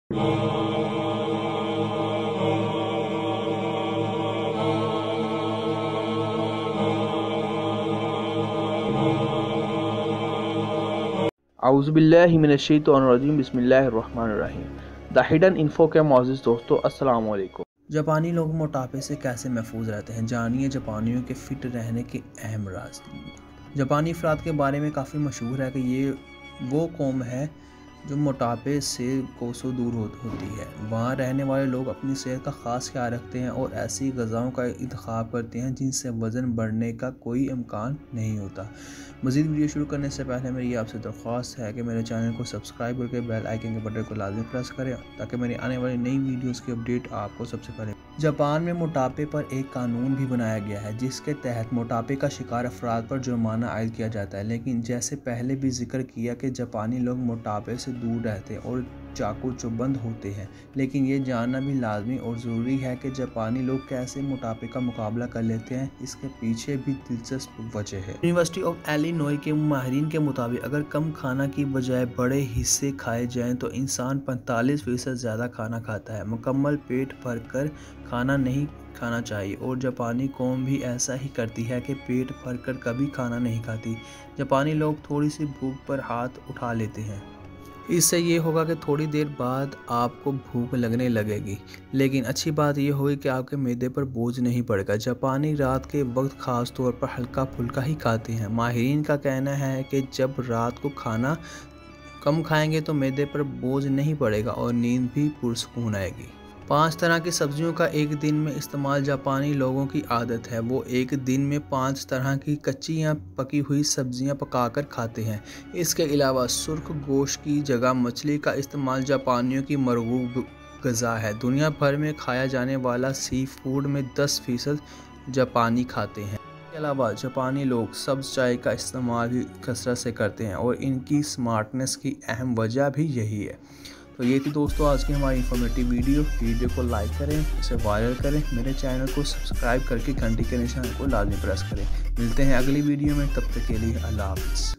औज़ुबिल्लाहिमिनश्शैतानिर्रजीम बिस्मिल्लाहिर्रहमानिर्रहीम। The hidden info के मोअज़्ज़िज़ दोस्तों, अस्सलाम वालेकुम। जापानी लोग मोटापे से कैसे महफूज रहते हैं, जानिए जापानियों के फिट रहने के अहम राज। जापानी अफराद के बारे में काफ़ी मशहूर है कि ये वो कौम है जो मोटापे से कोसों दूर होती है। वहाँ रहने वाले लोग अपनी सेहत का ख़ास ख्याल रखते हैं और ऐसी ग़िज़ाओं का इंतखाब करते हैं जिनसे वज़न बढ़ने का कोई इम्कान नहीं होता। मज़ीद वीडियो शुरू करने से पहले मेरी आपसे दरख्वास्त है कि मेरे चैनल को सब्सक्राइब करके बेल आइकन के बटन को लाजमी प्रेस करें ताकि मेरी आने वाली नई वीडियोस की अपडेट आपको सबसे पहले। जापान में मोटापे पर एक कानून भी बनाया गया है जिसके तहत मोटापे का शिकार अफराद पर जुर्माना आयद किया जाता है। लेकिन जैसे पहले भी जिक्र किया कि जापानी लोग मोटापे से दूर रहते और चाकू चौबंद होते हैं, लेकिन ये जानना भी लाजमी और ज़रूरी है कि जापानी लोग कैसे मोटापे का मुकाबला कर लेते हैं। इसके पीछे भी दिलचस्प वजह है। यूनिवर्सिटी ऑफ इलिनॉय के माहिरीन के मुताबिक अगर कम खाना की बजाय बड़े हिस्से खाए जाएं तो इंसान 45% ज़्यादा खाना खाता है। मुकम्मल पेट भर कर खाना नहीं खाना चाहिए और जापानी कौम भी ऐसा ही करती है कि पेट भर कर कभी खाना नहीं खाती। जापानी लोग थोड़ी सी भूख पर हाथ उठा लेते हैं। इससे ये होगा कि थोड़ी देर बाद आपको भूख लगने लगेगी, लेकिन अच्छी बात यह होगी कि आपके मैदे पर बोझ नहीं पड़ेगा। जापानी रात के वक्त ख़ास तौर पर हल्का फुल्का ही खाते हैं। माहिरीन का कहना है कि जब रात को खाना कम खाएंगे तो मैदे पर बोझ नहीं पड़ेगा और नींद भी पुरसकून आएगी। 5 तरह की सब्जियों का एक दिन में इस्तेमाल जापानी लोगों की आदत है। वो एक दिन में 5 तरह की कच्ची या पकी हुई सब्जियां पकाकर खाते हैं। इसके अलावा सुर्ख गोश्त की जगह मछली का इस्तेमाल जापानियों की मरगूब ग़िज़ा है। दुनिया भर में खाया जाने वाला सी फूड में 10% जापानी खाते हैं। इसके अलावा जापानी लोग सब्ज़ चाय का इस्तेमाल भी कसरत से करते हैं और इनकी स्मार्टनेस की अहम वजह भी यही है। तो ये थी दोस्तों आज की हमारी इन्फॉर्मेटिव वीडियो को लाइक करें, इसे वायरल करें, मेरे चैनल को सब्सक्राइब करके घंटी के निशान को लाजमी प्रेस करें। मिलते हैं अगली वीडियो में, तब तक के लिए अल्लाह हाफ़िज़।